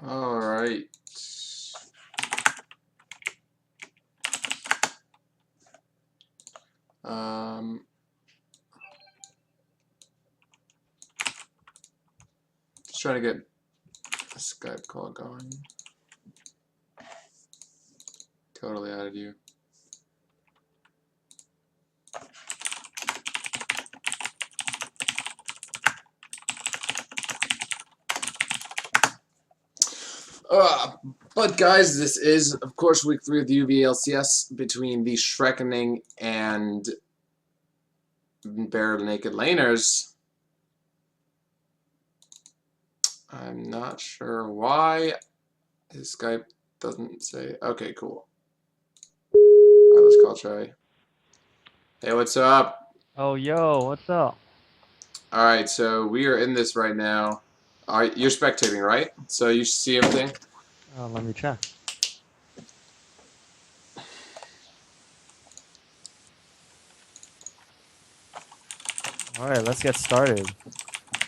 All right. Just trying to get a Skype call going. Totally added you. But guys, this is, of course, week 3 of the UV LCS between the Shrekoning and Bare Naked Laners. I'm not sure why his Skype doesn't say. Okay, cool. Alright, let's call Trey. Hey, what's up? Oh, yo, what's up? Alright, so we are in this right now. You're spectating, right? So you see everything? Let me check. Alright, let's get started.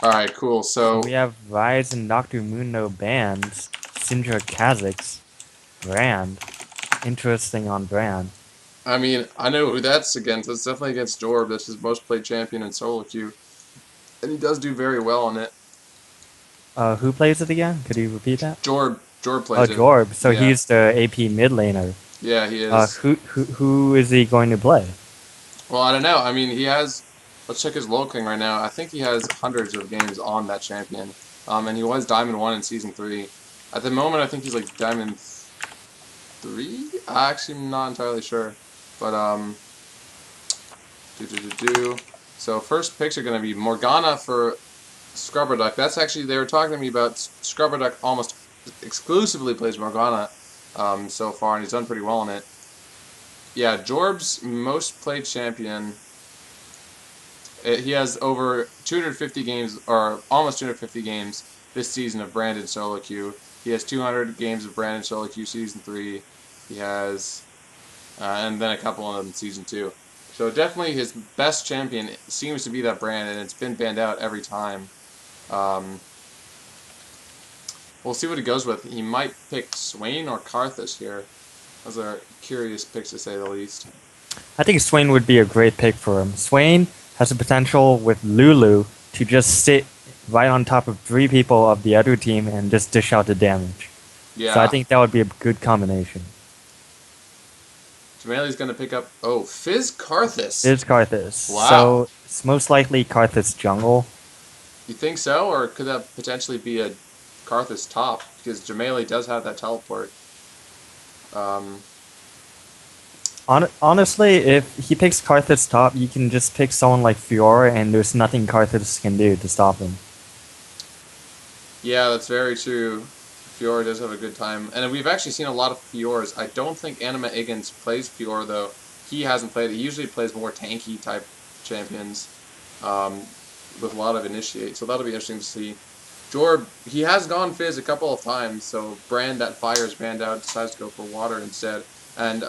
Alright, cool. So So, we have Rise and Dr. Mundo bans, Syndra Kha'Zix, Brand. Interesting on Brand. I mean, I know who that's against. It's definitely against Jorb. That's his most played champion in solo queue. And he does do very well on it. Who plays it again? Could you repeat that? Jorb Oh, plays it. Jorb. So Yeah. he's the AP mid laner. Yeah, he is. Who is he going to play? Well, I don't know. I mean, he has. Let's check his locking right now. I think he has hundreds of games on that champion. And he was Diamond 1 in Season 3. At the moment, I think he's like Diamond 3? I actually am not entirely sure. But, So, first picks are going to be Morgana for Scrubber Duck. That's actually, they were talking to me about Scrubber Duck almost exclusively plays Morgana so far, and he's done pretty well on it. Yeah, Jorb's most played champion. He has over 250 games, or almost 250 games this season of Brandon solo queue. He has 200 games of Brandon solo queue season 3. He has, and then a couple of them in season 2. So definitely his best champion seems to be that Brand, and it's been banned out every time. We'll see what he goes with. He might pick Swain or Karthus here. Those are curious picks to say the least. I think Swain would be a great pick for him. Swain has the potential with Lulu to just sit right on top of 3 people of the other team and just dish out the damage. Yeah. So I think that would be a good combination. Jamali's going to pick up... Oh, Fizz Karthus. It is Karthus. Wow. So it's most likely Karthus jungle. You think so? Or could that potentially be a Karthus top? Because Jamali does have that teleport. Honestly, if he picks Karthus top, you can just pick someone like Fiora and there's nothing Karthus can do to stop him. Yeah, that's very true. Fiora does have a good time. And we've actually seen a lot of Fioras. I don't think Anima Iggins plays Fiora, though. He hasn't played it. He usually plays more tanky type champions with a lot of initiate. So that'll be interesting to see. Jorb, he has gone Fizz a couple of times, so Brand, that fire is banned out, decides to go for water instead. And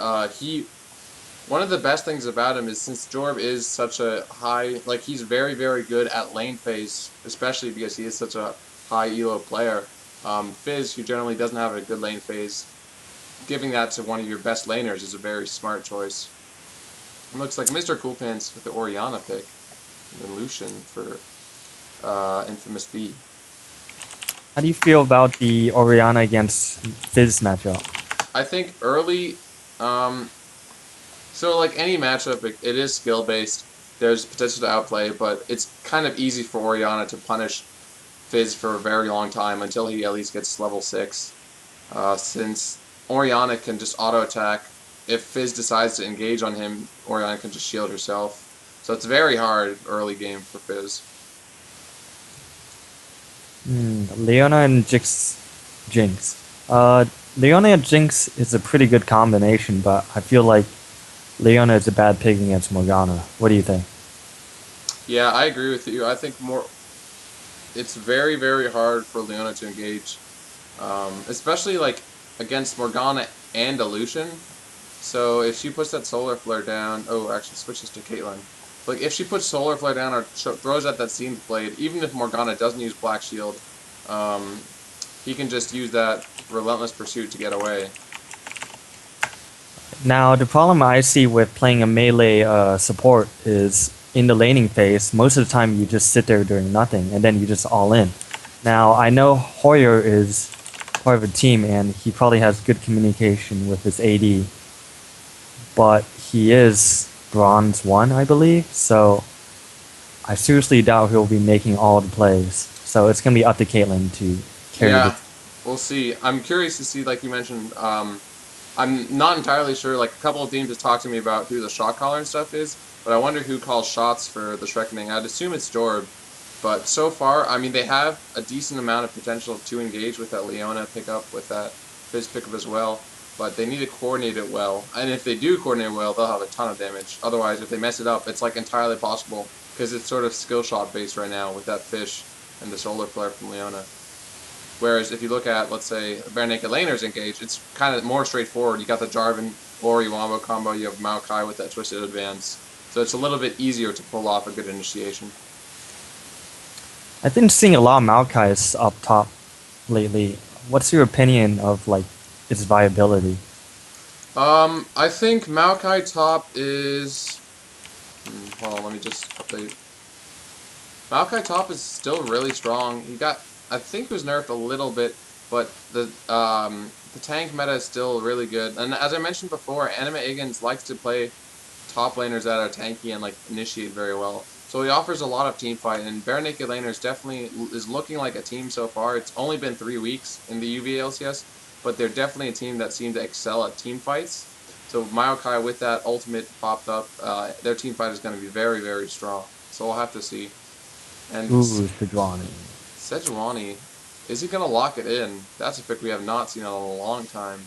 one of the best things about him is since Jorb is such a high, like he's very, very good at lane phase, especially because he is such a high elo player. Fizz, who generally doesn't have a good lane phase, giving that to one of your best laners is a very smart choice. It looks like Mr. Coolpants with the Orianna pick, and then Lucian for Infamous B. How do you feel about the Orianna against Fizz matchup? I think early, so like any matchup, it is skill based. There's potential to outplay, but it's kind of easy for Orianna to punish Fizz for a very long time until he at least gets level 6. Since Orianna can just auto attack, if Fizz decides to engage on him, Orianna can just shield herself. So it's very hard early game for Fizz. Leona and Jinx. Leona and Jinx is a pretty good combination, but I feel like Leona is a bad pick against Morgana. What do you think? Yeah, I agree with you. I think it's very, very hard for Leona to engage, especially like against Morgana and a Lucian. So if she puts that Solar Flare down, oh, actually switches to Caitlyn. Like if she puts Solar Flare down or throws out that Seamed Blade, even if Morgana doesn't use Black Shield, he can just use that relentless pursuit to get away. Now, the problem I see with playing a melee support is in the laning phase, most of the time you just sit there doing nothing, and then you just all in. Now, I know Hoyer is part of a team, and he probably has good communication with his AD, but he is Bronze 1, I believe, so I seriously doubt he'll be making all the plays. So it's going to be up to Caitlyn to carry the Yeah, we'll see. I'm curious to see, like you mentioned. I'm not entirely sure. Like a couple of teams have talked to me about who the shot caller and stuff is, but I wonder who calls shots for the Shrekoning. I'd assume it's Jorb, but so far, I mean, they have a decent amount of potential to engage with that Leona pickup, with that Fizz pickup as well. But they need to coordinate it well, and if they do coordinate well, they'll have a ton of damage. Otherwise, if they mess it up, it's like entirely possible because it's sort of skill shot based right now with that fish and the solar flare from Leona. Whereas if you look at, let's say, Bare Naked Laners engage, it's kind of more straightforward. You got the Jarvan Ori Wombo combo, you have Maokai with that Twisted Advance. So it's a little bit easier to pull off a good initiation. I've been seeing a lot of Maokai's up top lately. What's your opinion of like its viability? I think Maokai top is... hold on, let me just update. Maokai top is still really strong. He got, I think he was nerfed a little bit, but the tank meta is still really good. And as I mentioned before, Anime Igans likes to play top laners that are tanky and like initiate very well. So he offers a lot of team fight, and Bare Naked Laners definitely is looking like a team so far. It's only been 3 weeks in the UV LCS, but they're definitely a team that seems to excel at team fights. So Maokai with that ultimate popped up, their team fight is going to be very, very strong. So we'll have to see. And Ooh, Sejuani. Sejuani, is he going to lock it in? That's a pick we have not seen in a long time.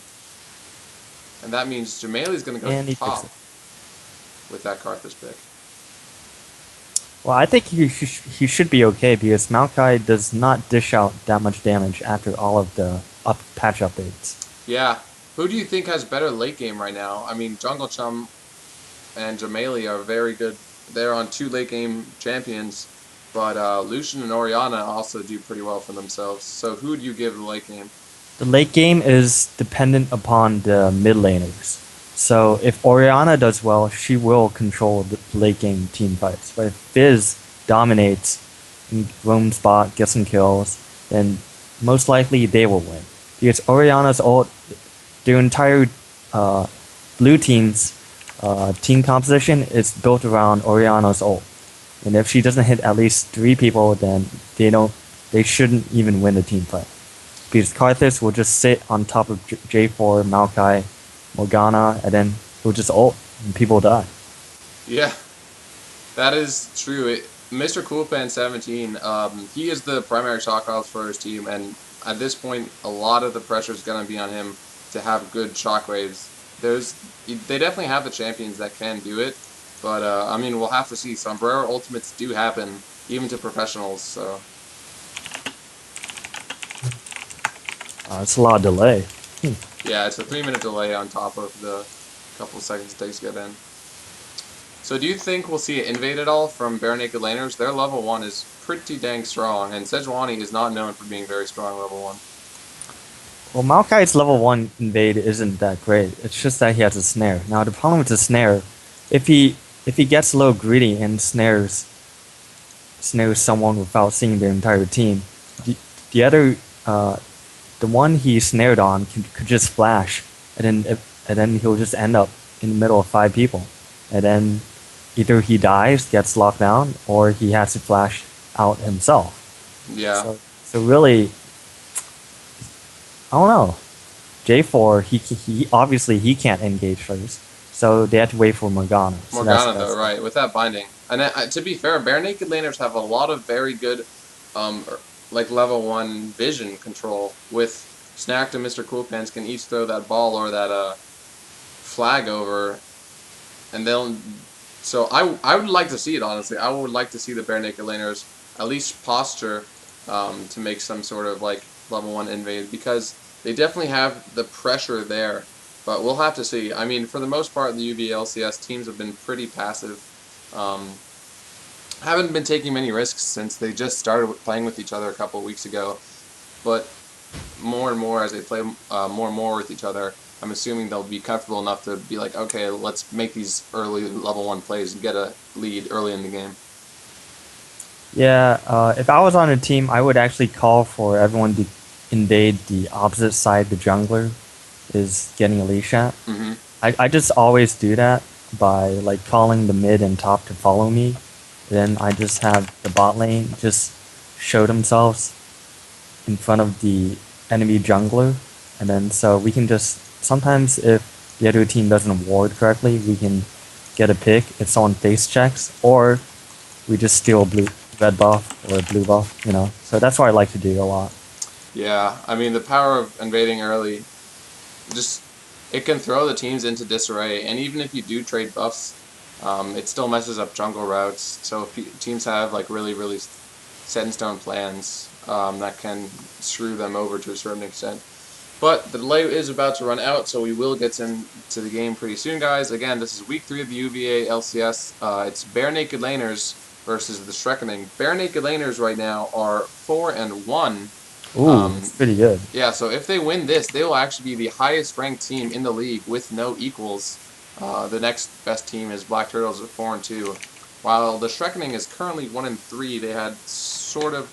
And that means Jamali's going to go And he top picks it. with that Karthus pick. Well, I think he should be okay because Maokai does not dish out that much damage after all of the patch updates. Yeah. Who do you think has better late game right now? I mean, Jungle Chum and Jamali are very good. They're on 2 late game champions, but Lucian and Orianna also do pretty well for themselves. So who do you give the late game? The late game is dependent upon the mid laners. So if Orianna does well, she will control the late game team fights. But if Fizz dominates and roams spot, gets some kills, then most likely they will win. Because Orianna's ult, their entire blue team's team composition is built around Orianna's ult. And if she doesn't hit at least 3 people, then they shouldn't even win the team fight. Because Karthus will just sit on top of J4, Maokai, Morgana, and then he'll just ult, and people die. Yeah, that is true. Mr. Coolpan 17, he is the primary shot caller for his team, and at this point, a lot of the pressure is going to be on him to have good shockwaves. They definitely have the champions that can do it, but I mean, we'll have to see. Sombrero ultimates do happen, even to professionals, so... It's a lot of delay. Yeah, it's a 3-minute delay on top of the couple seconds it takes to get in. So do you think we'll see it invade at all from Bare Naked Laners? Their level 1 is pretty dang strong, and Sejuani is not known for being very strong level 1. Well, Maokai's level 1 invade isn't that great. It's just that he has a snare. Now, the problem with the snare, if he gets a little greedy and snares someone without seeing their entire team, the other the one he snared on could just flash, and then he'll just end up in the middle of 5 people, and then either he dies, gets locked down, or he has to flash out himself. Yeah. So really, I don't know. J4, he obviously he can't engage first, so they have to wait for Morgana. So Morgana, though, right, with that binding. And to be fair, Bare Naked Laners have a lot of very good like level 1 vision control with Snacked and Mr. Coolpants can each throw that ball or that flag over, and they'll... So I would like to see it, honestly. I would like to see the Bare Naked Laners at least posture to make some sort of like level 1 invade, because they definitely have the pressure there, but we'll have to see. I mean, for the most part in the UV LCS, teams have been pretty passive. Haven't been taking many risks since they just started playing with each other a couple of weeks ago. But more and more as they play more and more with each other, I'm assuming they'll be comfortable enough to be like, okay, let's make these early level 1 plays and get a lead early in the game. Yeah, if I was on a team, I would actually call for everyone to invade the opposite side the jungler is getting a lead shot. Hmm. I just always do that by like calling the mid and top to follow me. Then I just have the bot lane just show themselves in front of the enemy jungler. And then so we can just sometimes if the other team doesn't ward correctly, we can get a pick if someone face checks, or we just steal blue red buff or blue buff, you know. So that's what I like to do a lot. Yeah, I mean the power of invading early, just it can throw the teams into disarray, and even if you do trade buffs, it still messes up jungle routes. So if teams have like really set in stone plans, that can screw them over to a certain extent. But the delay is about to run out, so we will get into the game pretty soon, guys. Again, this is week 3 of the UVA LCS. It's Bare Naked Laners versus the Shrekoning. Bare Naked Laners right now are 4-1. Ooh, it's pretty good. Yeah, so if they win this, they will actually be the highest ranked team in the league with no equals. The next best team is Black Turtles at 4-2. While the Shrekoning is currently 1-3, they had sort of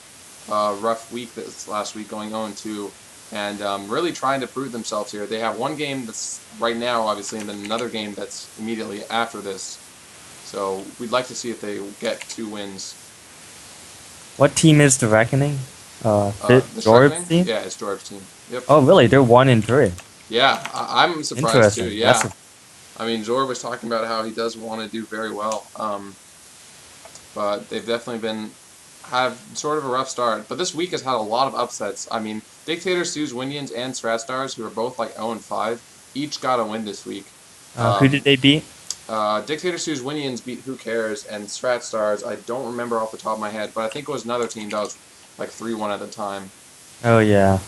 rough week this last week, going 0-2, and really trying to prove themselves here. They have one game that's right now, obviously, and then another game that's immediately after this. So we'd like to see if they get 2 wins. What team is the Reckoning? Fit The Jorb's Shrekoning? team? Yeah, it's Dwarf's team. Yep. Oh, really? They're 1-3. Yeah, I'm surprised too. Interesting. Yeah. I mean, Zor was talking about how he does want to do very well, but they've definitely have sort of a rough start. But this week has had a lot of upsets. I mean, Dictator, Sue's Winions, and Stratstars, who are both like 0-5, each got a win this week. Who did they beat? Dictator, Sue's Winions beat Who Cares, and Stratstars, I don't remember off the top of my head, but I think it was another team that was like 3-1 at the time. Oh yeah.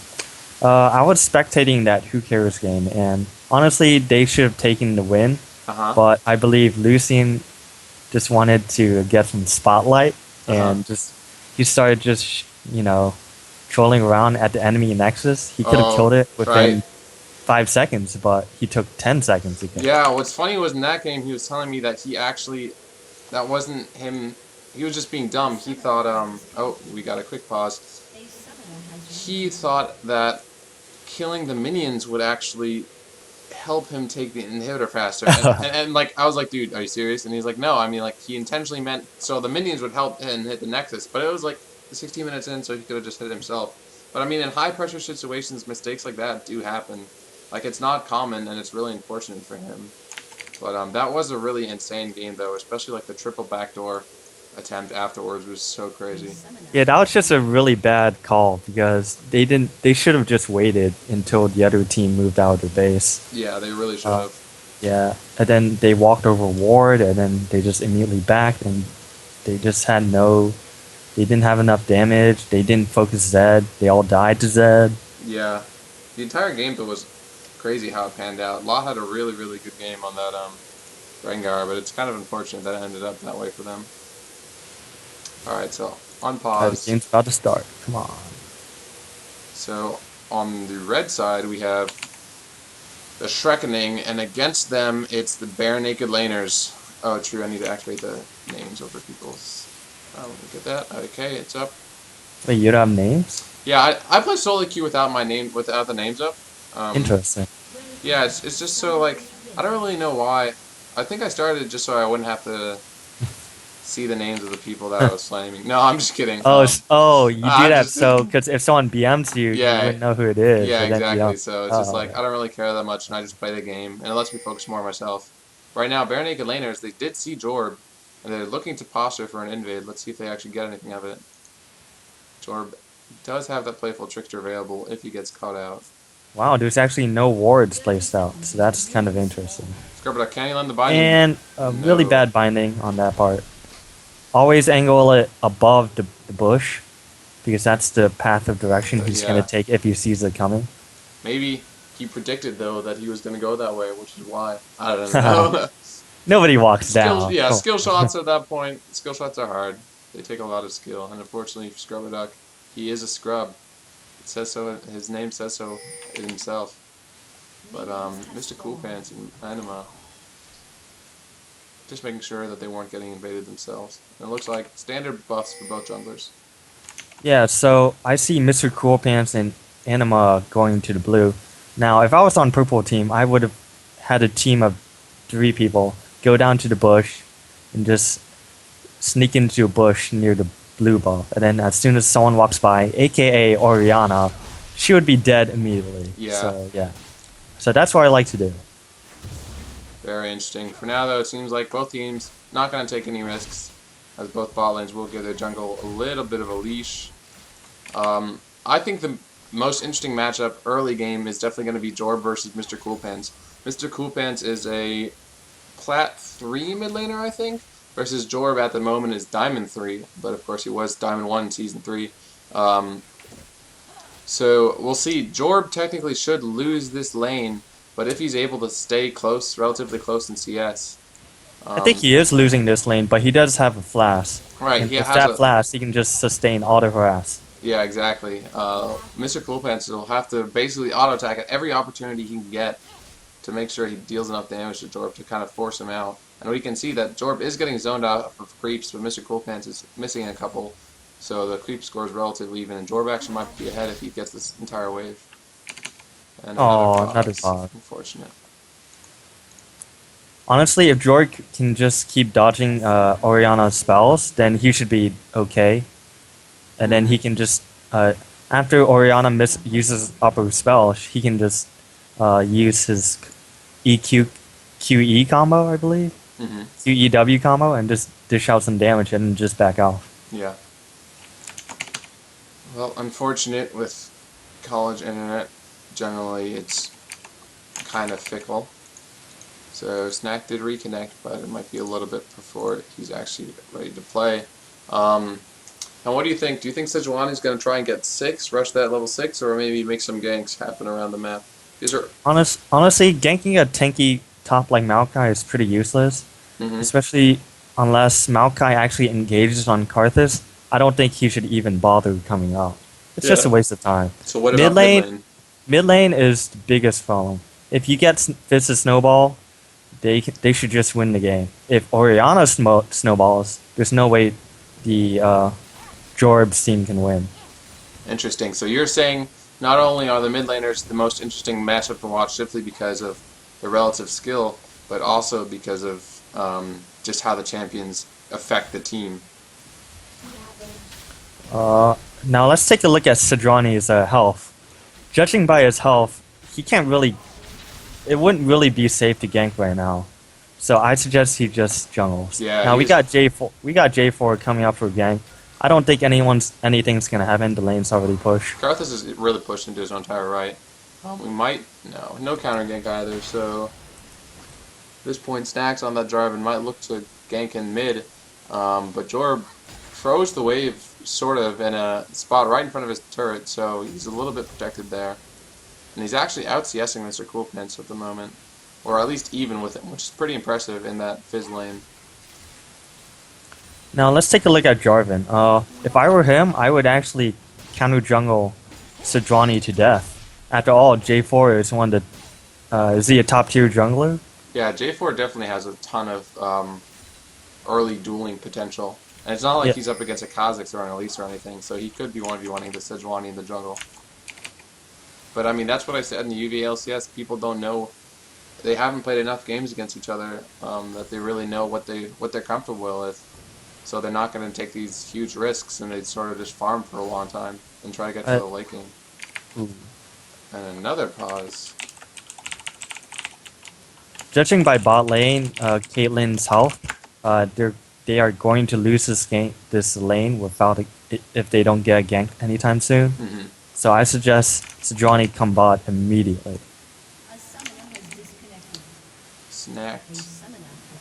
I was spectating that Who Cares game, and honestly, they should have taken the win. Uh-huh. But I believe Lucian just wanted to get some spotlight, and he started just trolling around at the enemy nexus. He could have killed it within Right. 5 seconds, but he took 10 seconds to kill. Yeah, what's funny was in that game he was telling me that that wasn't him. He was just being dumb. He thought, oh, we got a quick pause. He thought that killing the minions would actually help him take the inhibitor faster. And like, I was like, dude, are you serious? And he's like, no, I mean, like, he intentionally meant so the minions would help him hit the nexus. But it was like 16 minutes in, so he could have just hit it himself. But I mean, in high pressure situations, mistakes like that do happen. Like, it's not common, and it's really unfortunate for him. But that was a really insane game, though, especially like the triple backdoor attempt afterwards was so crazy. Yeah, that was just a really bad call because they should have just waited until the other team moved out of their base. Yeah, they really should have. Yeah, and then they walked over ward, and then they just immediately backed, and they just they didn't have enough damage. They didn't focus Zed. They all died to Zed. Yeah, the entire game though was crazy how it panned out. Law had a really good game on that Rengar, but it's kind of unfortunate that it ended up that way for them. All right, so on pause. The game's about to start. Come on. So on the red side we have the Shrekoning, and against them it's the Bare Naked Laners. Oh, true. I need to activate the names over people's. Let me get that. Okay, it's up. Wait, you don't have names? Yeah, I play solo queue without the names up. Interesting. Yeah, it's just so like I don't really know why. I think I started just so I wouldn't have to see the names of the people that I was flaming. No, I'm just kidding. You do that just, so because if someone BMs you, Yeah, you wouldn't know who it is. yeah, and then you exactly. don't- So it's just like I don't really care that much, and I just play the game, and it lets me focus more on myself. Right now, Bare Naked Laners, they did see Jorb, and they're looking to posture for an invade. Let's see if they actually get anything of it. Jorb does have that playful trickster available if he gets caught out. Wow, there's actually no wards placed out, so that's kind of interesting. Scrubber, can you lend the binding? And a really No. bad binding on that part. Always angle it above the bush, because that's the path of direction he's going Yeah. to take if he sees it coming. Maybe he predicted though that he was going to go that way, which is why I don't know. Nobody walks down. Yeah, Cool. skill shots at that point. Skill shots are hard. They take a lot of skill, and unfortunately for Scrubber Duck, he is a scrub. It says so. His name says so himself. But Mr. Cool Pants and Anima just making sure that they weren't getting invaded themselves. And it looks like standard buffs for both junglers. Yeah, so I see Mr. Cool Pants and Anima going to the blue. Now, if I was on purple team, I would have had a team of 3 people go down to the bush and just sneak into a bush near the blue buff. And then as soon as someone walks by, aka Oriana, she would be dead immediately. Yeah. So, yeah. So that's what I like to do. Very interesting. For now, though, it seems like both teams not going to take any risks, as both bot lanes will give their jungle a little bit of a leash. I think the most interesting matchup early game is definitely going to be Jorb versus Mr. Cool Pants. Mr. Cool Pants is a Plat 3 mid laner, I think, versus Jorb at the moment is Diamond 3, but of course he was Diamond 1 in Season 3. So we'll see. Jorb technically should lose this lane, but if he's able to stay close, relatively close in CS... I think he is losing this lane, but he does have a flash. Right, and he with has that a... flash, he can just sustain auto harass. Yeah, exactly. Mr. Coolpants will have to basically auto-attack at every opportunity he can get to make sure he deals enough damage to Jorb to kind of force him out. And we can see that Jorb is getting zoned out of creeps, but Mr. Coolpants is missing a couple. So the creep score is relatively even, and Jorb actually might be ahead if he gets this entire wave. And Another bot. Unfortunate. Honestly, if Jorg can just keep dodging Oriana's spells, then he should be okay. And then he can just, after Oriana uses upper spell, he can just use his EQ QE combo, I believe. Mm-hmm. QEW combo, and just dish out some damage and just back off. Yeah. Well, unfortunate with college internet. Generally, it's kind of fickle. So Snack did reconnect, but it might be a little bit before he's actually ready to play. Now, what do you think? Do you think Sejuani's going to try and get 6, rush that level 6, or maybe make some ganks happen around the map? These are honestly, ganking a tanky top like Maokai is pretty useless, especially unless Maokai actually engages on Karthus. I don't think he should even bother coming out. It's just a waste of time. So what about mid lane? Mid lane is the biggest problem. If you get Fizz to snowball, they should just win the game. If Oriana snowballs, there's no way the Jorb's team can win. Interesting. So you're saying not only are the mid laners the most interesting matchup to watch simply because of the relative skill, but also because of just how the champions affect the team. Now let's take a look at Sejuani's health. Judging by his health, he can't really... It wouldn't really be safe to gank right now. So I suggest he just jungles. Yeah, now we got J4. We got J4 coming up for gank. I don't think anything's gonna happen. The lane's already pushed. Karthus is really pushed into his entire right. We might no counter gank either. So at this point, Snack's on that drive and might look to gank in mid. But Jorb froze the wave sort of in a spot right in front of his turret, so he's a little bit protected there. And he's actually out CSing Mr. Coolpants at the moment, or at least even with him, which is pretty impressive in that Fizz lane. Now let's take a look at Jarvan. If I were him, I would actually counter jungle Sejuani to death. After all, J4 is one that is he a top tier jungler? Yeah, J4 definitely has a ton of early dueling potential. And it's not like he's up against a Kha'Zix or an Elise or anything, so he could be 1v1ing the Sejuani in the jungle. But I mean, that's what I said in the UV LCS. People don't know, they haven't played enough games against each other that they really know what they're comfortable with. So they're not going to take these huge risks, and they sort of just farm for a long time and try to get to the late game. And another pause. Judging by bot lane, Caitlyn's health, they are going to lose this lane without if they don't get ganked anytime soon. So I suggest Sejuani come bot immediately. Snacked.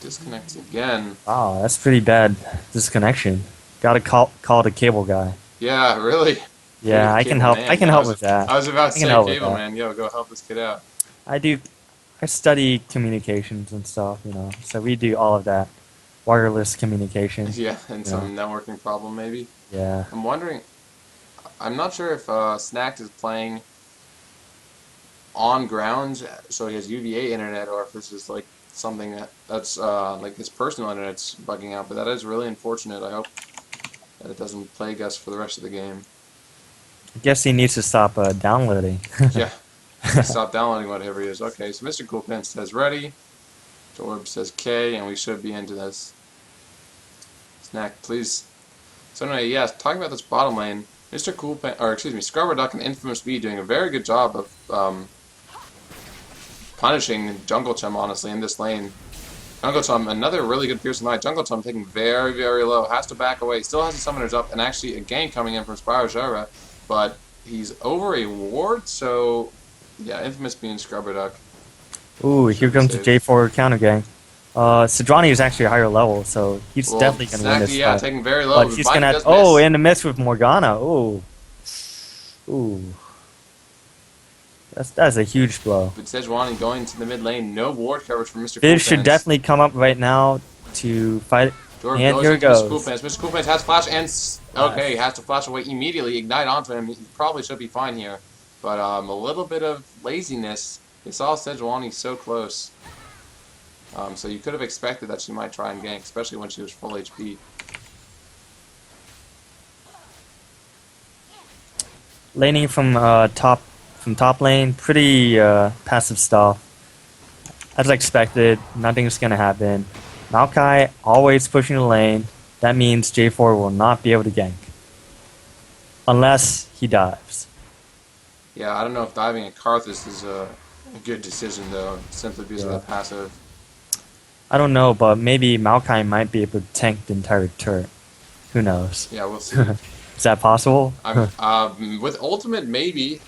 Disconnects again. Wow, that's pretty bad disconnection. Gotta call the cable guy. Yeah, really? Yeah, I can help. I can help with that. I was about to say, cable man, yo, go help this kid out. I study communications and stuff, so we do all of that. Wireless communication. Yeah, and some networking problem maybe. Yeah. I'm wondering, I'm not sure if Snack is playing on ground, so he has UVA internet, or if this is like something that's like his personal internet's bugging out. But that is really unfortunate. I hope that it doesn't plague us for the rest of the game. I guess he needs to stop downloading. Yeah, let's stop downloading whatever he is. Okay, so Mr. Coolpants says ready. Jorb says K, and we should be into this. Snack, please. So anyway, yes, talking about this bottom lane, Mr. Coolpants, or excuse me, Scrubber Duck and Infamous B doing a very good job of punishing Jungle Chum, honestly, in this lane. Jungle Chum, another really good Piercing Light. Jungle Chum taking very, very low. Has to back away. Still has the Summoners up, and actually a gank coming in from Spyro Gyra. But he's over a ward, so yeah, Infamous being Scrubber Duck. Ooh, here comes the J4 counter gang. Sejuani is actually a higher level, so he's definitely going to win this yeah, fight. taking very low. But he's going to... Oh, in the mix with Morgana. Ooh. Ooh. That's a huge blow. But Sejuani going to the mid lane. No ward coverage from Mr. Fizz should definitely come up right now to fight. Jorb and goes here it goes. Mr. Coolpants has flash and... Okay, he has to flash away immediately. Ignite onto him. He probably should be fine here. But a little bit of laziness. We saw Sejuani so close. So you could have expected that she might try and gank, especially when she was full HP. Laning from top lane, pretty passive stuff. As expected, nothing's gonna happen. Maokai always pushing the lane. That means J4 will not be able to gank. Unless he dives. Yeah, I don't know if diving at Karthus is a good decision, though, simply because of that passive. I don't know, but maybe Maokai might be able to tank the entire turret. Who knows? Yeah, we'll see. Is that possible? With ultimate, maybe,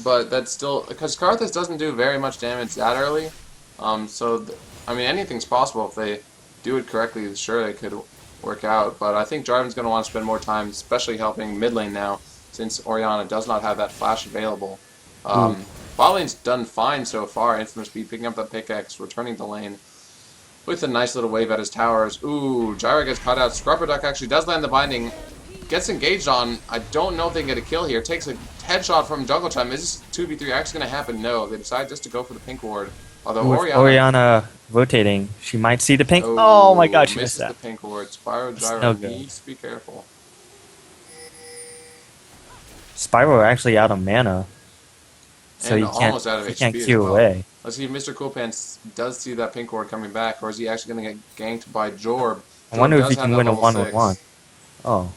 but that's still... Because Karthus doesn't do very much damage that early. I mean, anything's possible if they do it correctly. Sure, it could work out, but I think Jarvan's going to want to spend more time, especially helping mid lane now, since Orianna does not have that flash available. Bot lane's done fine so far. Infamous B picking up that pickaxe, returning to lane with a nice little wave at his towers. Ooh, Gyra gets caught out. Scrubber Duck actually does land the binding. Gets engaged on. I don't know if they can get a kill here. Takes a headshot from Jungle Chum. Is this 2v3 actually going to happen? No. They decide just to go for the pink ward. Although Orianna rotating, she might see the pink. Oh my god, she missed that. The pink ward. Spyro Gyra needs to be careful. Spyro actually out of mana. So and you almost out of he HP can't queue away. Let's see if Mr. Coolpants does see that pink ward coming back, or is he actually going to get ganked by Jorb? I wonder if he can win a 1-on-1. Oh.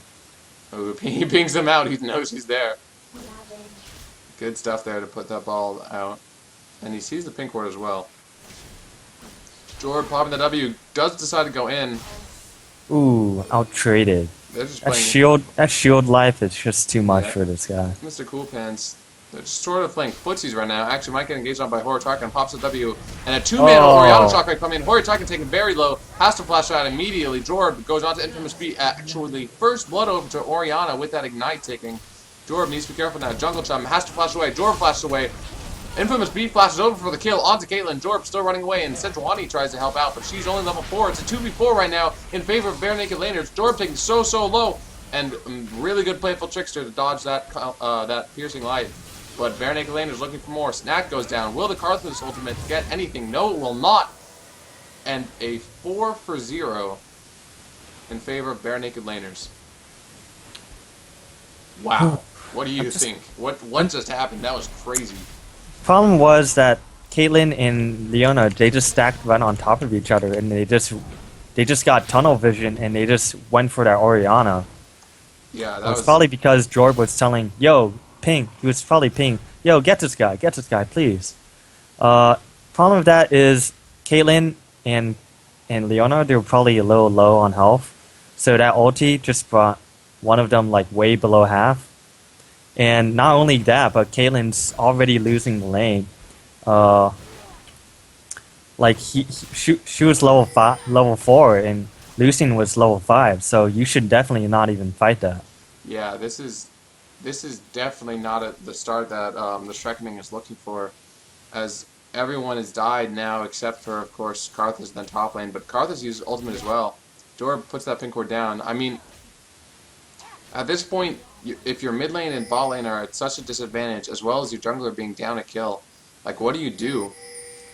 Ooh, he pings him out. He knows he's there. Good stuff there to put that ball out. And he sees the pink ward as well. Jorb popping the W. Does decide to go in. Ooh, out-traded. They're just that shield life is just too much for this guy. Mr. Coolpants, they're just sort of playing footsies right now. Actually might get engaged on by Horitaka and pops a W. And a two-man Orianna shock might come in. Horitaka taken very low. Has to flash out immediately. Jorb goes on to Infamous B. Actually, first blood over to Orianna with that ignite ticking. Jorb needs to be careful now. Jungle Chum has to flash away. Jorb flashes away. Infamous B flashes over for the kill onto Caitlyn. Jorb still running away, and Sejuani tries to help out, but she's only level 4. It's a 2v4 right now in favor of bare naked laners. Jorb taking so low, and really good playful Trickster to dodge that that piercing light. But bare naked laners looking for more. Snack goes down. Will the Karthus ultimate get anything? No, it will not. And a 4-for-0 in favor of bare naked laners. Wow. What do you think? What just happened? That was crazy. Problem was that Caitlyn and Leona, they just stacked right on top of each other, and they just got tunnel vision, and they just went for that Orianna. Yeah, that was probably because Jorb was telling, "Yo, ping." He was probably ping, "Yo, get this guy, please." Problem with that is Caitlyn and Leona, they were probably a little low on health, so that ulti just brought one of them like way below half. And not only that, but Caitlyn's already losing the lane. Like she was level 4, and Lucian was level 5. So you should definitely not even fight that. Yeah, this is definitely not the start that the Shrekoning is looking for, as everyone has died now except for, of course, Karthus and then top lane. But Karthus uses ultimate as well. Jorb puts that pink ward down. I mean, at this point, if your mid lane and bot lane are at such a disadvantage, as well as your jungler being down a kill, like what do you do?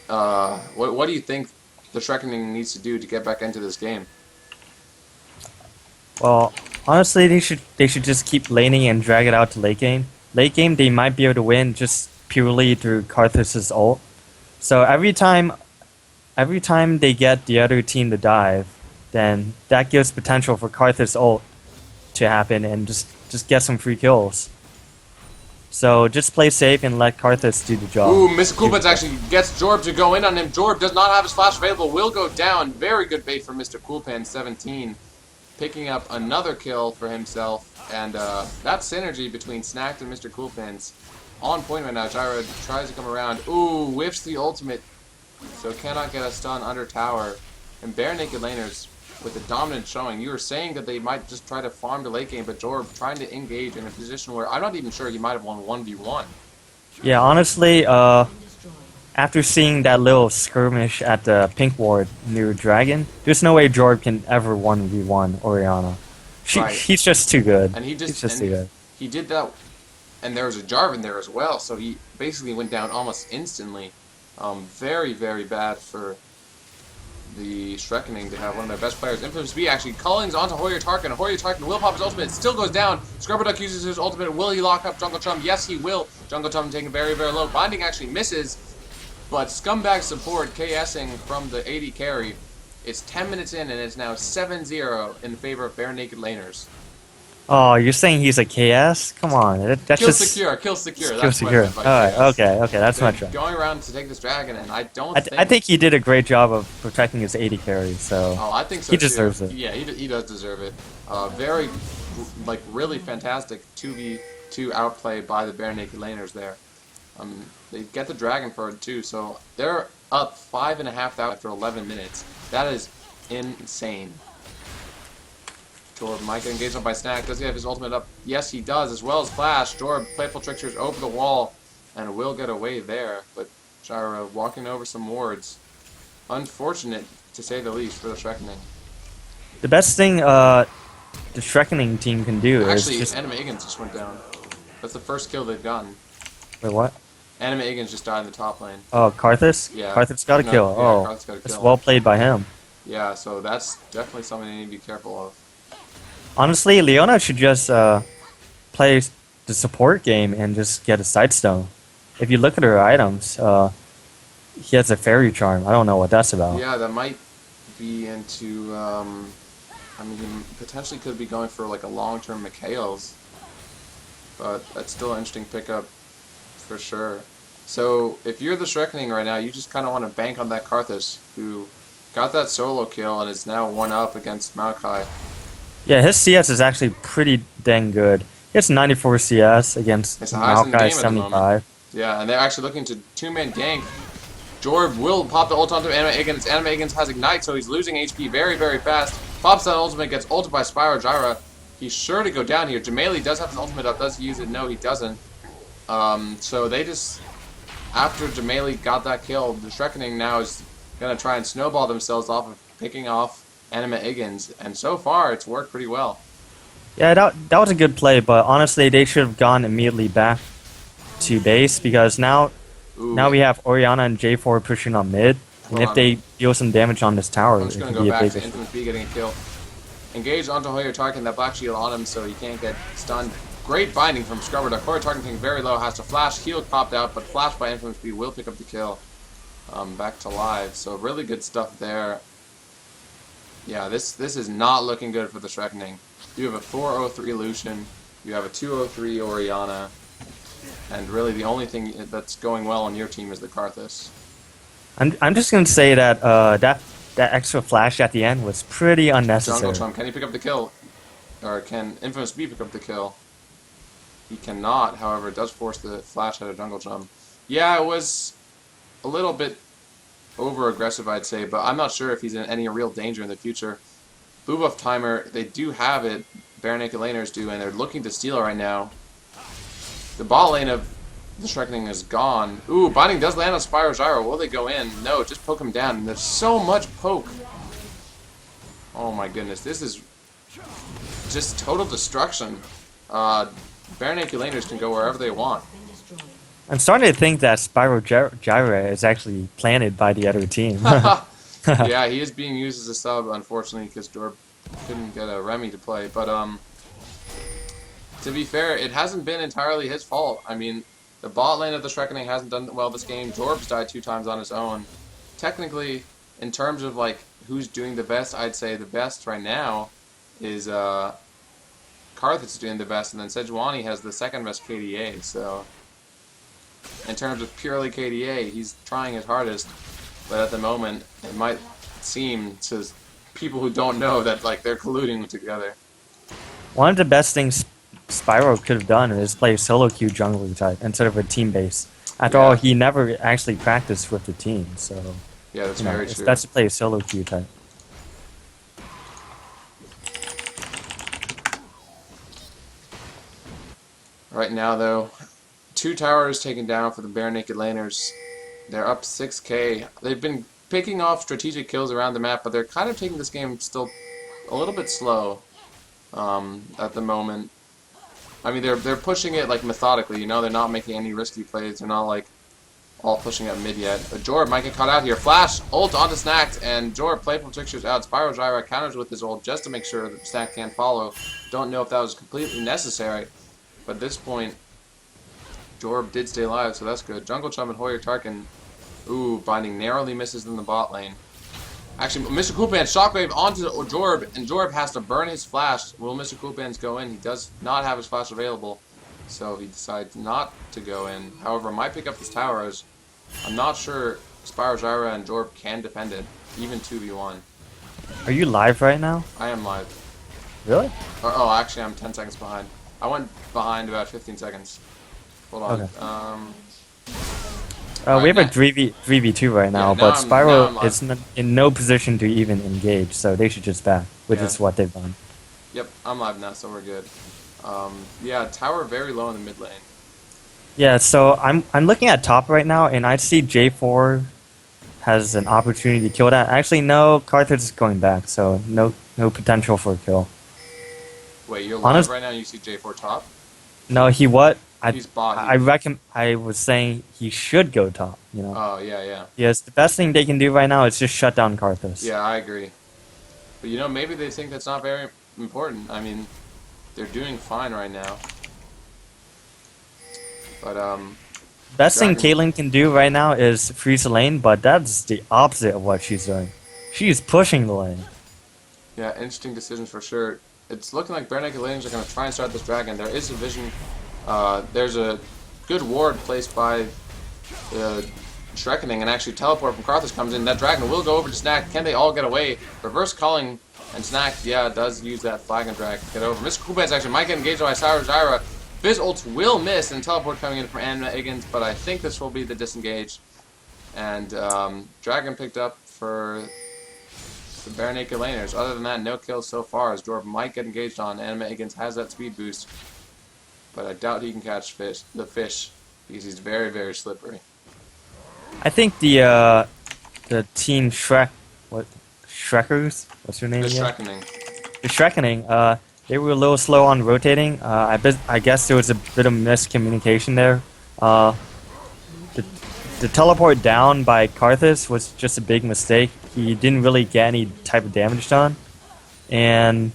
What do you think the Shrekoning needs to do to get back into this game? Well, honestly, they should just keep laning and drag it out to late game. Late game, they might be able to win just purely through Karthus' ult. So every time they get the other team to dive, then that gives potential for Karthus' ult to happen and just get some free kills. So just play safe and let Karthus do the job. Ooh, Mr. Coolpets actually gets Jorb to go in on him. Jorb does not have his flash available, will go down. Very good bait from Mr. Coolpan, 17. Picking up another kill for himself. And that synergy between Snacked and Mr. Coolpans on point right now. Gyro tries to come around. Ooh, whiffs the ultimate. So cannot get a stun under tower. And Bare Naked Laners with a dominant showing. You were saying that they might just try to farm the late game, but Jorb trying to engage in a position where I'm not even sure he might have won 1v1. Yeah, honestly, after seeing that little skirmish at the pink ward near Dragon, there's no way Jorb can ever 1v1 Orianna. Right. He's just too good. And he's just too good. He did that, and there was a Jarvan there as well, so he basically went down almost instantly. Very, very bad for the Shrekoning to have one of their best players. Infamous B actually callings onto Hoyer Tarkin. Hoyer Tarkin will pop his ultimate. It still goes down. Scrubberduck uses his ultimate. Will he lock up Jungle Chum? Yes, he will. Jungle Chum taken very, very low. Binding actually misses, but Scumbag support KSing from the AD carry. It's 10 minutes in, and it's now 7-0 in favor of Bare Naked Laners. Oh, you're saying he's a KS? Come on, that's Kill just secure, kill secure. kill That's secure. what I meant by Alright, KS. okay, that's much better. Going around to take this dragon, and I don't I think he did a great job of protecting his AD carry, so Oh, I think so he too. deserves it. Yeah, he does deserve it. Very, like, really fantastic 2v2 outplay by the Bare Naked Laners there. They get the dragon for it too, so they're up 5,500 after 11 minutes. That is insane. Jorb might get engaged up by Snack. Does he have his ultimate up? Yes, he does, as well as Flash. Jorb, Playful Tricksters over the wall, and will get away there. But Gyro walking over some wards. Unfortunate, to say the least, for the Shrekoning. The best thing the Shrekoning team can do Actually, is just... Anime Higgins just went down. That's the first kill they've gotten. Wait, what? Anime Higgins just died in the top lane. Oh, Karthus? Yeah. Karthus got a No, kill. yeah, Oh, Karthus got a that's kill. well played by him. Yeah, so that's definitely something they need to be careful of. Honestly, Leona should just play the support game and just get a Sightstone. If you look at her items, he has a Fairy Charm. I don't know what that's about. Yeah, that might be into, I mean, potentially could be going for like a long-term Mikhail's. But that's still an interesting pickup for sure. So, if you're the Shrekoning right now, you just kind of want to bank on that Karthus, who got that solo kill and is now 1-up against Maokai. Yeah, his CS is actually pretty dang good. He has 94 CS against It's the highest in the Maokai game at the moment. 75. Yeah, and they're actually looking to two-man gank. Jorb will pop the ult onto Anime Higgins. Anime Higgins has Ignite, so he's losing HP very, very fast. Pops that ultimate, gets ulted by Spyro Gyra. He's sure to go down here. Jamali does have his ultimate up. Does he use it? No, he doesn't. So they just... After Jamali got that kill, the Shrekoning now is going to try and snowball themselves off of picking off Anime Higgins. And so far, it's worked pretty well. Yeah, that was a good play, but honestly, they should have gone immediately back to base because now we have Orianna and J4 pushing on mid, and if they deal some damage on this tower, I'm it just going could to be go a back big to Infamous B getting a kill. Engaged onto Hoyer Tarkin, that black shield on him so he can't get stunned. Great binding from Scrubberduck. Hoyer Tarkin being very low, has to flash. Shield popped out, but flash by Infamous B will pick up the kill. Back to live, so really good stuff there. Yeah, this is not looking good for the Shrekoning. You have a 403 Lucian, you have a 203 Orianna, and really the only thing that's going well on your team is the Karthus. I'm just gonna say that that extra flash at the end was pretty unnecessary. Jungle Chum, can he pick up the kill? Or can Infamous B pick up the kill? He cannot, however, it does force the flash out of Jungle Chum. Yeah, it was a little bit over-aggressive, I'd say, but I'm not sure if he's in any real danger in the future. Blue buff timer, they do have it, Bare Naked Laners do, and they're looking to steal right now. The bot lane of the Shrekoning is gone. Ooh, binding does land on Spyro Gyro. Will they go in? No, just poke him down. And there's so much poke. Oh my goodness, this is just total destruction Bare Naked Laners can go wherever they want. I'm starting to think that Spyro Gyra is actually planted by the other team. Yeah, he is being used as a sub, unfortunately, because Jorb couldn't get a Remy to play. But to be fair, it hasn't been entirely his fault. I mean, the bot lane of the Shrekoning hasn't done well this game. Jorb's died 2 times on his own. Technically, in terms of like who's doing the best, I'd say the best right now is Karthus is doing the best, and then Sejuani has the second best KDA. So, in terms of purely KDA, he's trying his hardest. But at the moment, it might seem to people who don't know that like they're colluding together. One of the best things Spyro could have done is play a solo queue jungler type instead of a team base. After all, he never actually practiced with the team, so yeah, that's very true. It's best to play a solo queue type. Right now, though, 2 towers taken down for the Bare Naked Laners. They're up 6k. They've been picking off strategic kills around the map, but they're kind of taking this game still a little bit slow at the moment. I mean, they're pushing it like methodically, you know. They're not making any risky plays. They're not like all pushing up mid yet. But Jorb might get caught out here. Flash, ult onto Snacked, and Jorb playful tricksters out. Spyro Gyra counters with his ult just to make sure that Snack can't follow. Don't know if that was completely necessary, but at this point, Jorb did stay alive, so that's good. Jungle Chum and Hoyer Tarkin, ooh, binding narrowly misses in the bot lane. Actually, Mr. Coolpants shockwave onto Jorb, and Jorb has to burn his flash. Will Mr. Coolpants go in? He does not have his flash available, so he decides not to go in. However, might pick up this tower as I'm not sure Spyro Gyra and Jorb can defend it, even 2v1. Are you live right now? I am live. Really? Oh, actually, I'm 10 seconds behind. I went behind about 15 seconds. Hold on. Okay. We have a 3v2 right now, but Spyro is in no position to even engage, so they should just back, which is what they've done. Yep, I'm live now, so we're good. Yeah, tower very low in the mid lane. Yeah, so I'm looking at top right now, and I see J4 has an opportunity to kill that. Actually, no, Karthus is going back, so no potential for a kill. Wait, you're live right now and you see J4 top? No, he what? He's bot. I was saying he should go top, you know. Oh, yeah. Yes, the best thing they can do right now is just shut down Karthus. Yeah, I agree. But you know, maybe they think that's not very important. I mean, they're doing fine right now. But, best thing Caitlyn can do right now is freeze the lane, but that's the opposite of what she's doing. She's pushing the lane. Yeah, interesting decisions for sure. It's looking like Bare Naked Laners are going to try and start this dragon. There is a vision. There's a good ward placed by Shrekoning, and actually teleport from Karthus comes in. That dragon will go over to Snack. Can they all get away? Reverse calling, and Snack, does use that flag and drag to get over. Mr. Coolpants actually might get engaged by Spyro Gyra. Fizz ults will miss, and teleport coming in from Anima Higgins, but I think this will be the disengage. And dragon picked up for the Bare Naked Laners. Other than that, no kills so far, as Jorb might get engaged on. Anima Higgins has that speed boost, but I doubt he can catch the fish because he's very, very slippery. I think the team Shrekers, what's her name? The again? Shrekoning. The Shrekoning, they were a little slow on rotating. I guess there was a bit of miscommunication there. The teleport down by Karthus was just a big mistake. He didn't really get any type of damage done. And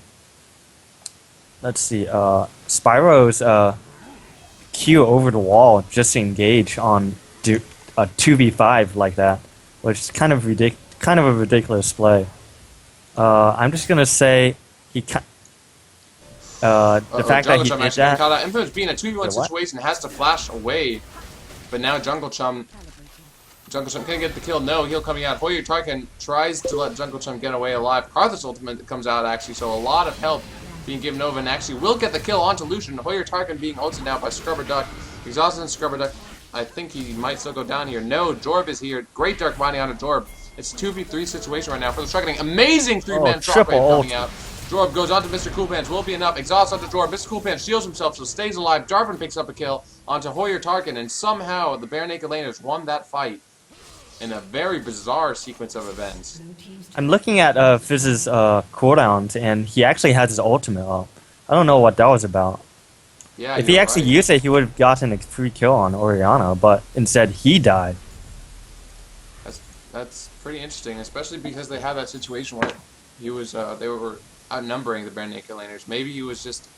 let's see, Spyro's Q over the wall just to engage on a 2v5 like that, which is kind of a ridiculous play. I'm just gonna say the fact that he did that. Infamous being a 2v1 situation has to flash away, but now Jungle Chum can get the kill. No, he'll coming out. Hoyer Tarkin tries to let Jungle Chum get away alive. Karthus ultimate comes out actually, so a lot of help being given over, and actually will get the kill onto Lucian. Hoyer Tarkin being ulted out by Scrubber Duck. Exhausted and Scrubber Duck. I think he might still go down here. No, Jorb is here. Great Dark Binding onto Jorb. It's a 2v3 situation right now for the Shrekoning. Amazing 3-man shockwave coming out. Jorb goes onto Mr. Coolpants. Will be enough. Exhaust onto Jorb. Mr. Coolpants shields himself, so stays alive. Jarvan picks up a kill onto Hoyer Tarkin, and somehow the Bare Naked Laners won that fight in a very bizarre sequence of events. I'm looking at Fizz's cooldowns, and he actually has his ultimate up. I don't know what that was about. Yeah, If he you're actually right. used it, he would have gotten a free kill on Oriana, but instead he died. That's that's pretty interesting, especially because they had that situation where they were outnumbering the bare naked laners. Maybe he was just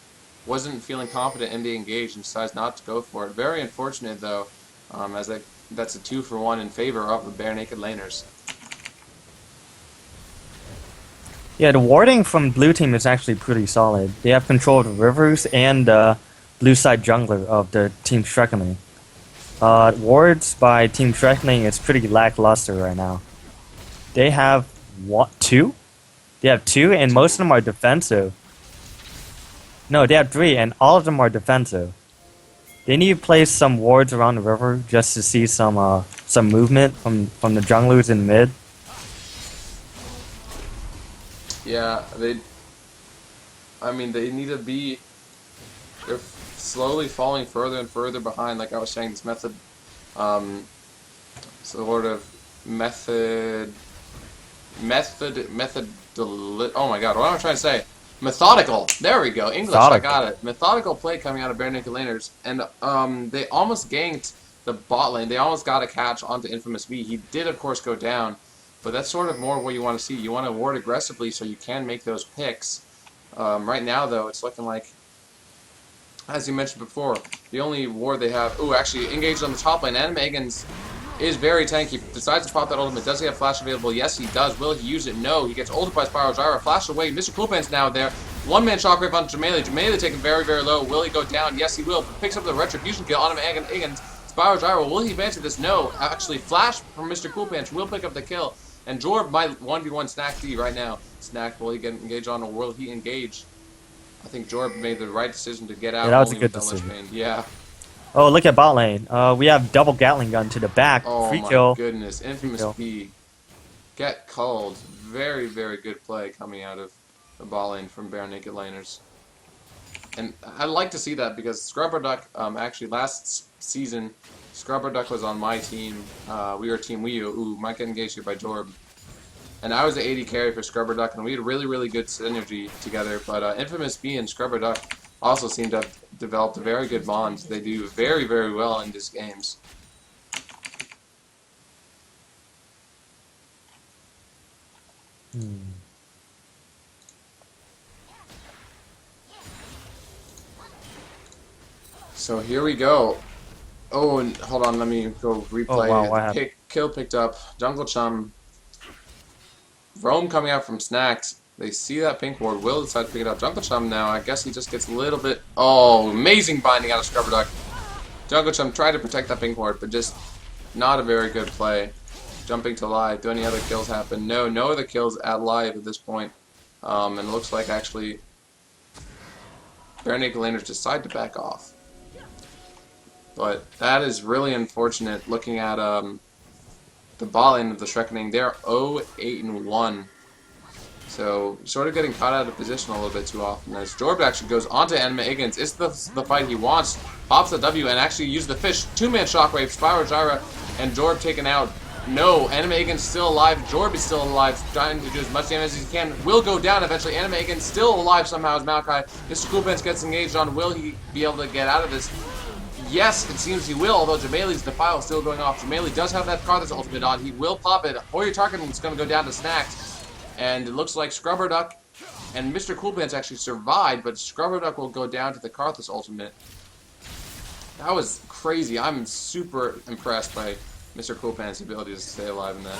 wasn't feeling confident in the engage and decides not to go for it. Very unfortunate though, as that's a 2-for-1 in favor of the bare naked laners. Yeah, the warding from blue team is actually pretty solid. They have control of the rivers and blue side jungler of the team Shrekoning. Wards by team Shrekoning is pretty lackluster right now. They have what, two? They have two, and most of them are defensive. No, they have three, and all of them are defensive. They need to place some wards around the river just to see some movement from the junglers in mid. Yeah, I mean, they need to be. They're slowly falling further and further behind. Like I was saying, this um, sort of method, oh my God, what am I trying to say? Methodical. There we go. English. I Methodical. got it. Methodical play coming out of bare naked laners, and they almost ganked the bot lane. They almost got a catch onto Infamous V. He did, of course, go down, but that's sort of more what you want to see. You want to ward aggressively so you can make those picks. Right now, though, it's looking like, as you mentioned before, the only ward they have... Ooh, actually, engaged on the top lane. And Megan's is very tanky. Decides to pop that ultimate. Does he have flash available? Yes, he does. Will he use it? No. He gets ulted by Spiral Gyra. Flash away. Mr. Coolpants now there. One-man shockwave on Jameli. Jameli taken very, very low. Will he go down? Yes, he will. Picks up the retribution kill on him. Higgins. Spiral Gyra. Will he advance to this? No. Actually, flash from Mr. Coolpants will pick up the kill. And Jorb might 1v1 Snack D right now. Snack, will he get engaged on or will he engage? I think Jorb made the right decision to get out. Yeah, that was a only good with decision. Lich Bane. Yeah. Oh, look at bot lane. We have double Gatling gun to the back. Oh Free my kill. goodness. Infamous kill. B. Get culled. Very, very good play coming out of the ball lane from bare naked laners. And I like to see that because Scrubber Duck, actually last season, Scrubber Duck was on my team. We were Team Wii U. Ooh, might get engaged here by Jorb. And I was the AD carry for Scrubber Duck, and we had really, really good synergy together. But Infamous B and Scrubber Duck also seem to have developed a very good bond. They do very, very well in these games. So here we go. Oh, and hold on, let me go replay. Oh, wow, what happened? Kill picked up. Jungle Chum. Rome coming out from Snacks. They see that pink ward. Will decide to pick it up. Jungle Chum now. I guess he just gets a little bit... Oh, amazing binding out of Scrubber Duck. Jungle Chum tried to protect that pink ward, but just not a very good play. Jumping to live. Do any other kills happen? No, no other kills at live at this point. And it looks like actually bare naked laners decide to back off. But that is really unfortunate looking at the ball lane of the Shrekoning. They're 0-8-1. So sort of getting caught out of position a little bit too often. As Jorb actually goes onto Anima Higgins. It's the fight he wants. Pops the W and actually uses the fish. Two-man shockwave. Spiral Gyra and Jorb taken out. No, Anima Higgins still alive. Jorb is still alive. Trying to do as much damage as he can. Will go down eventually. Anima Higgins still alive somehow as Maokai. Mr. Coolpants gets engaged on. Will he be able to get out of this? Yes, it seems he will, although Jameli's Defile is still going off. Jameli does have that Karthus ultimate on. He will pop it. Hoyer Tarkin is going to go down to Snacks. And it looks like Scrubber Duck and Mr. Coolpants actually survived, but Scrubber Duck will go down to the Karthus ultimate. That was crazy. I'm super impressed by Mr. Coolpants' ability to stay alive in that.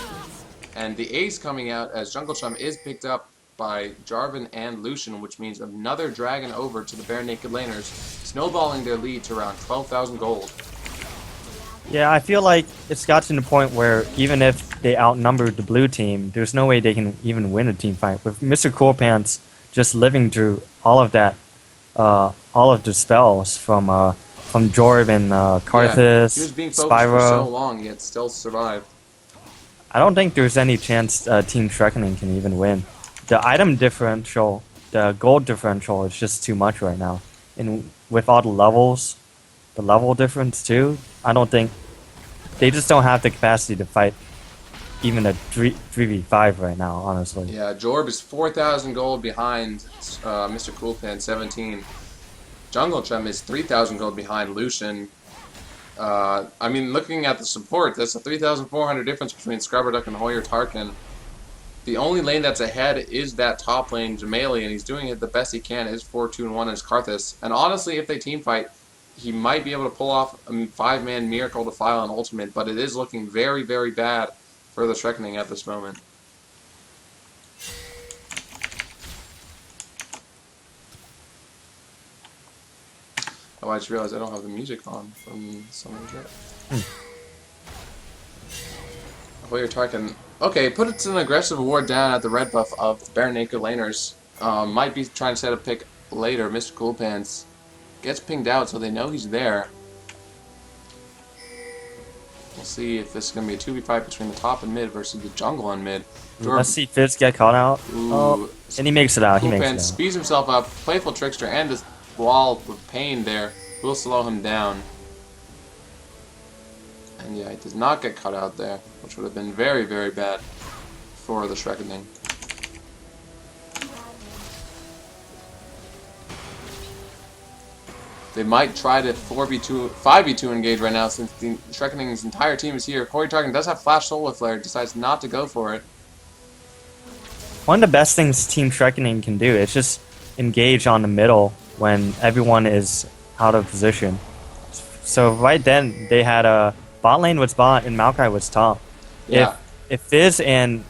And the ace coming out as Jungle Chum is picked up by Jarvan and Lucian, which means another dragon over to the bare naked laners, snowballing their lead to around 12,000 gold. Yeah, I feel like it's got to the point where even if they outnumbered the blue team, there's no way they can even win a team fight. With Mr. Coolpants just living through all of that, all of the spells from Jorb and Karthus, Yeah, he was being focused Spyro. for so long, yet still survived. I don't think there's any chance Team Shrekoning can even win. The item differential, the gold differential is just too much right now. And with all the levels, the level difference too, I don't think... They just don't have the capacity to fight even a 3v5 right now, honestly. Yeah, Jorb is 4,000 gold behind Mr. Coolpants, 17. Jungle Chum is 3,000 gold behind Lucian. I mean, looking at the support, that's a 3,400 difference between Scrubber Duck and Hoyer Tarkin. The only lane that's ahead is that top lane, Jamali, and he's doing it the best he can. Is 4-2-1 as Karthus. And honestly, if they team fight, he might be able to pull off a 5-man Miracle Defile and Ultimate, but it is looking very, very bad for the Shrekoning at this moment. Oh, I just realized I don't have the music on from some of that. Hoyer Tarkin. Okay, puts an aggressive ward down at the red buff of the Bare Naked Laners. Might be trying to set a pick later. Mr. Coolpants gets pinged out, so they know he's there. We'll see if this is going to be a 2v5 between the top and mid versus the jungle and mid. Let's see Fizz get caught out. Ooh. Oh, and he makes it out. He makes it out. Speeds himself up. Playful Trickster and this wall of pain there will slow him down. And yeah, he does not get cut out there, which would have been very, very bad for the Shrekoning. They might try to 5v2 engage right now since the Shrekoning's entire team is here. Hoyer Tarkin does have Flash Solar Flare, decides not to go for it. One of the best things Team Shrekoning can do is just engage on the middle when everyone is out of position. So right then, they had a bot lane was bot and Maokai was top. Yeah. If Fizz and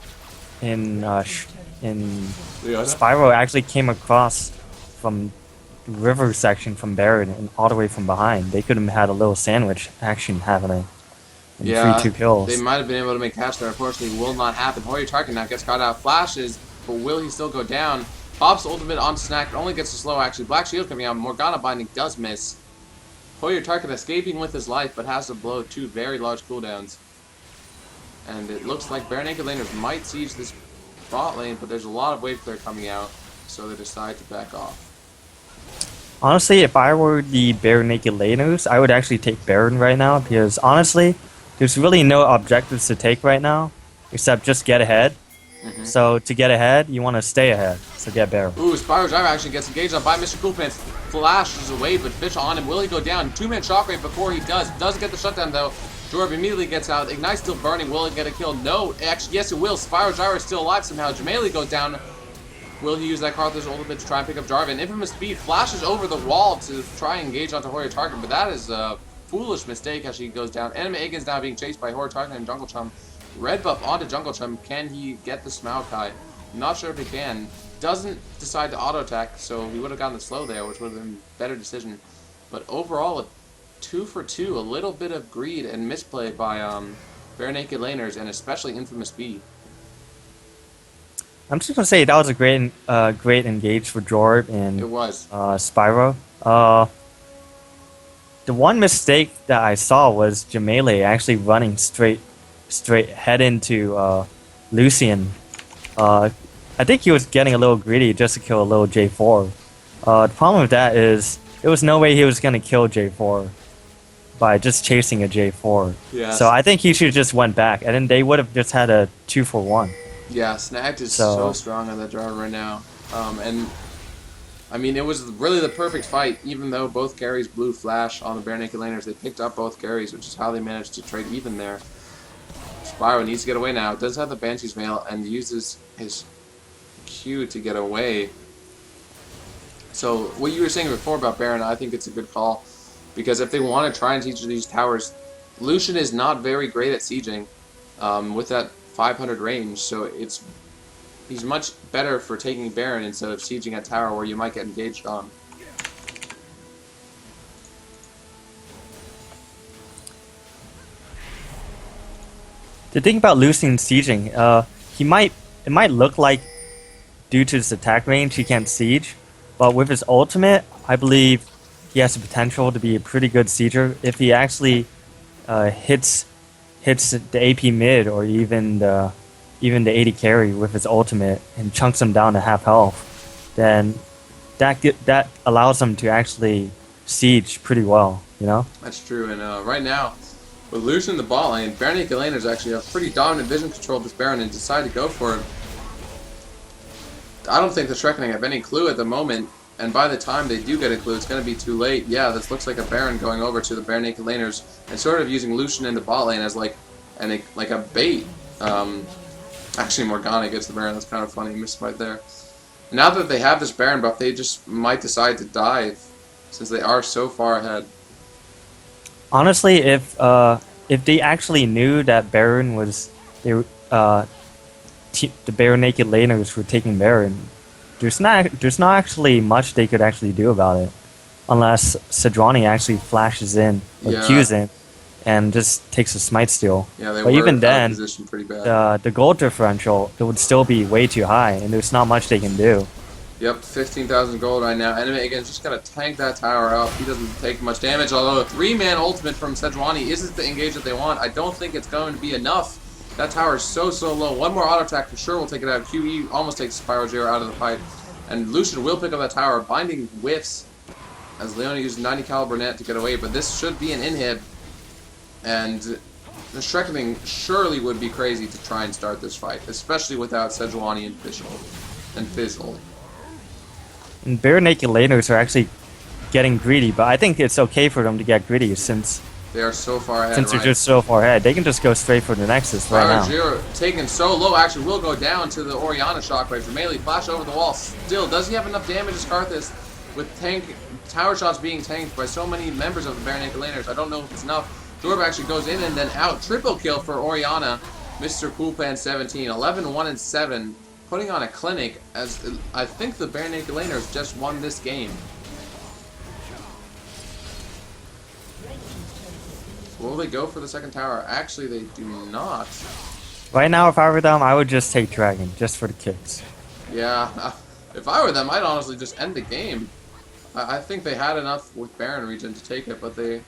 Spyro actually came across from river section from Baron and all the way from behind, they could have had a little sandwich action happening. And 3-2 kills. They might have been able to make catch there. Unfortunately, will not happen. Hoyer Tarkin now gets caught out. Flashes, but will he still go down? Pops ultimate on Snack, only gets a slow actually. Black Shield coming out. Morgana Binding does miss. Hoyer Tarkin escaping with his life, but has to blow 2 very large cooldowns. And it looks like Bare Naked Laners might siege this bot lane, but there's a lot of wave clear coming out, so they decide to back off. Honestly, if I were the Bare Naked Laners, I would actually take Baron right now, because honestly, there's really no objectives to take right now, except just get ahead. So to get ahead, you want to stay ahead, so get Baron. Ooh, Spyro Driver actually gets engaged on by Mr. Coolpants. Flashes away, but Fish on him. Will he go down? 2-man shockwave before he does. Doesn't get the shutdown though. Jorb immediately gets out. Ignite's still burning. Will it get a kill? No. Actually, yes it will. Spyro Driver is still alive somehow. Jamali goes down. Will he use that Karthus ultimate to try and pick up Jarvan? Infamous Speed flashes over the wall to try and engage onto Hoyer Tarkin, but that is a foolish mistake as she goes down. Anime Aegon's now being chased by Hoyer Tarkin and Jungle Chum. Red buff onto Jungle Chum. Can he get the Smaokai? Not sure if he can. Doesn't decide to auto attack, so he would have gotten the slow there, which would have been a better decision. But overall, a 2 for 2. A little bit of greed and misplay by Bare Naked Laners, and especially Infamous B. I'm just gonna say that was a great engage for Jorb and It was. Spyro. The one mistake that I saw was Jamali actually running straight head into Lucian. I think he was getting a little greedy just to kill a little J4. The problem with that is there was no way he was gonna kill J4 by just chasing a J4. Yes. So I think he should have just went back, and then they would have just had a 2-for-1. Yeah, Snagged is so strong on that driver right now. And, I mean, it was really the perfect fight, even though both carries blew Flash on the Bare Naked Laners. They picked up both carries, which is how they managed to trade even there. Spyro needs to get away now. Does have the Banshee's Veil and uses his Q to get away. So, what you were saying before about Baron, I think it's a good call. Because if they want to try and siege these towers, Lucian is not very great at sieging with that 500 range, so he's much better for taking Baron instead of sieging a tower where you might get engaged on. The thing about Lucian sieging, it might look like due to his attack range he can't siege, but with his ultimate, I believe he has the potential to be a pretty good sieger if he actually hits the AP mid or even the 80 carry with his ultimate and chunks him down to half health, then that allows him to actually siege pretty well, you know? That's true, and right now, with Lucian in the bot lane, Bare Naked Laners actually have pretty dominant vision control of this Baron and decide to go for it. I don't think the Shrekoning have any clue at the moment And by the time they do get a clue, it's going to be too late. Yeah, this looks like a Baron going over to the bare naked laners and sort of using Lucian in the bot lane as like a bait. Actually, Morgana gets the Baron. That's kind of funny. Missed right there. Now that they have this Baron buff, they just might decide to dive since they are so far ahead. Honestly, if they actually knew that Baron was the bare naked laners were taking Baron, there's not actually much they could actually do about it, unless Sejuani actually flashes in or Qs in, and just takes a smite steal. Yeah, they but were even then, positioned pretty bad. The gold differential it would still be way too high, and there's not much they can do. Yep, 15,000 gold right now. Enemy again's just gonna tank that tower out. He doesn't take much damage, although a 3-man ultimate from Sejuani isn't the engage that they want. I don't think it's going to be enough. That tower is so low. One more auto attack for sure will take it out. QE almost takes Spyro Gyro out of the fight. And Lucian will pick up that tower. Binding whiffs as Leona uses 90 caliber net to get away, but this should be an inhib. And the Shrekoning surely would be crazy to try and start this fight, especially without Sejuani and Fizzle. And bare naked laners are actually getting greedy, but I think it's okay for them to get greedy since they are so far ahead. Since they're just so far ahead, they can just go straight for the Nexus right now. Gyro taken so low, actually will go down to the Orianna shockwave. Melee flash over the wall. Still, does he have enough damage as Karthus with tower shots being tanked by so many members of the bare naked laners? I don't know if it's enough. Dorb actually goes in and then out. Triple kill for Orianna. Mr. Coolpan 17, 11, 1, and 7. Putting on a clinic as I think the bare naked laners just won this game. Will they go for the second tower? Actually, they do not. Right now, if I were them, I would just take Dragon, just for the kicks. Yeah, if I were them, I'd honestly just end the game. I think they had enough with Baron region to take it, but they're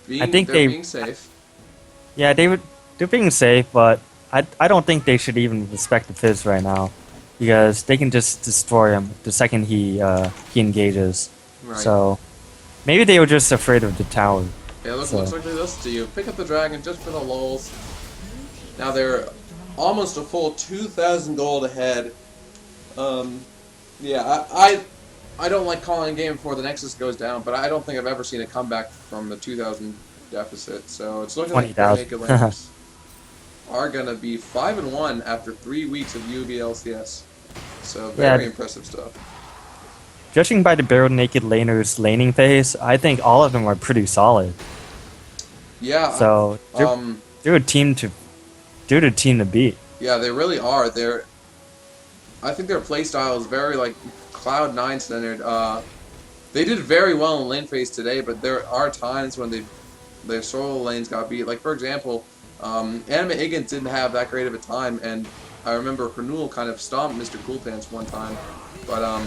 being safe. Yeah, they're being safe, but I don't think they should even respect the Fizz right now, because they can just destroy him the second he engages. Right. So maybe they were just afraid of the tower. Yeah, looks like they listened to you. Pick up the Dragon just for the lulz. Now they're almost a full 2,000 gold ahead. Yeah, I don't like calling a game before the Nexus goes down, but I don't think I've ever seen a comeback from the 2,000 deficit. So it's looking like the naked laners are gonna be 5-1 after 3 weeks of UB LCS. So very impressive stuff. Judging by the bare naked laners laning phase, I think all of them are pretty solid. Yeah. So they're a team to beat. Yeah, they really are. I think their playstyle is very like Cloud9 centered. They did very well in lane phase today, but there are times when their solo lanes got beat. Like for example, Anime Igans didn't have that great of a time, and I remember Hernul kind of stomped Mr. Coolpants one time, but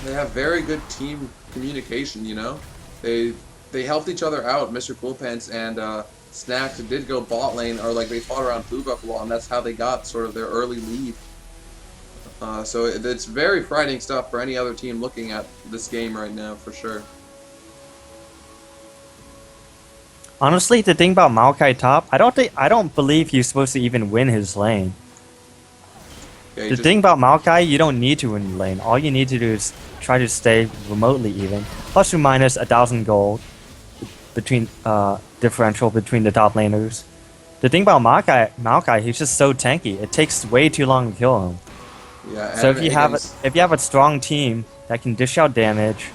they have very good team communication, you know? They helped each other out. Mr. Coolpants and Snack did go bot lane, or like they fought around Blue Buffalo, and that's how they got sort of their early lead. So it's very frightening stuff for any other team looking at this game right now, for sure. Honestly, the thing about Maokai top, I don't believe he's supposed to even win his lane. The thing about Maokai, you don't need to win the lane. All you need to do is try to stay remotely even, plus or minus 1,000 gold between differential between the top laners. The thing about Maokai, he's just so tanky. It takes way too long to kill him. Yeah. So if you have a strong team that can dish out damage,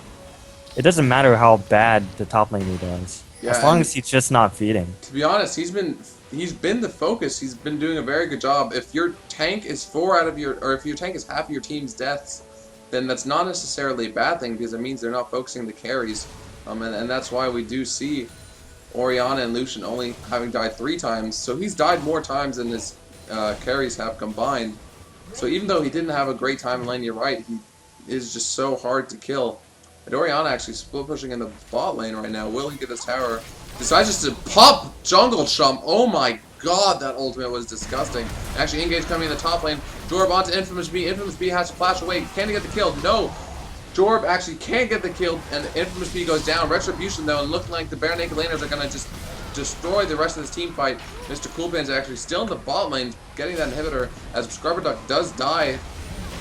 it doesn't matter how bad the top laner does. Yeah, as long as he's just not feeding. To be honest, he's been the focus. He's been doing a very good job. If your tank is if your tank is half of your team's deaths, then that's not necessarily a bad thing, because it means they're not focusing the carries. And that's why we do see Orianna and Lucian only having died 3 times. So he's died more times than his carries have combined. So even though he didn't have a great time in lane, you're right, he is just so hard to kill. And Orianna actually split pushing in the bot lane right now. Will he get this tower? Decides just to pop jungle chump. Oh my god, that ultimate was disgusting. Actually, engage coming in the top lane. Jorb onto Infamous B. Infamous B has to flash away. Can he get the kill? No. Jorb actually can't get the kill, and Infamous B goes down. Retribution, though, and looking like the bare naked laners are going to just destroy the rest of this team fight. Mr. Coolpan's actually still in the bot lane, getting that inhibitor, as Scrubber Duck does die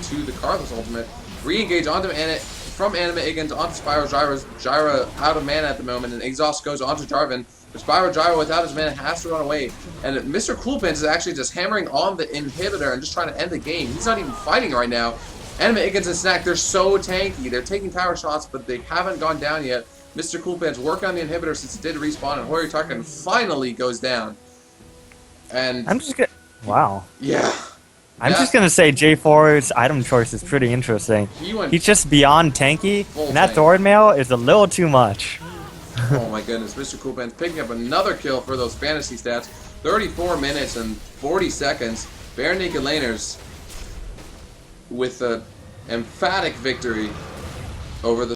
to the Karthus ultimate. Re-engage onto from Anima Igans onto Spyro Gyra out of mana at the moment, and Exhaust goes onto Jarvan. But Spyro Gyra without his mana has to run away. And Mr. Coolpants is actually just hammering on the inhibitor and just trying to end the game. He's not even fighting right now. Anima Igans and Snack, they're so tanky. They're taking tower shots, but they haven't gone down yet. Mr. Coolpants working on the inhibitor since it did respawn, and Hoyotaken finally goes down. And I'm just gonna... Wow. yeah. I'm just gonna say J4's item choice is pretty interesting. He's just beyond tanky, and that Thorn Mail is a little too much. Oh my goodness, Mr. Coolpants picking up another kill for those fantasy stats. 34 minutes and 40 seconds. Bare Naked Laners with an emphatic victory over the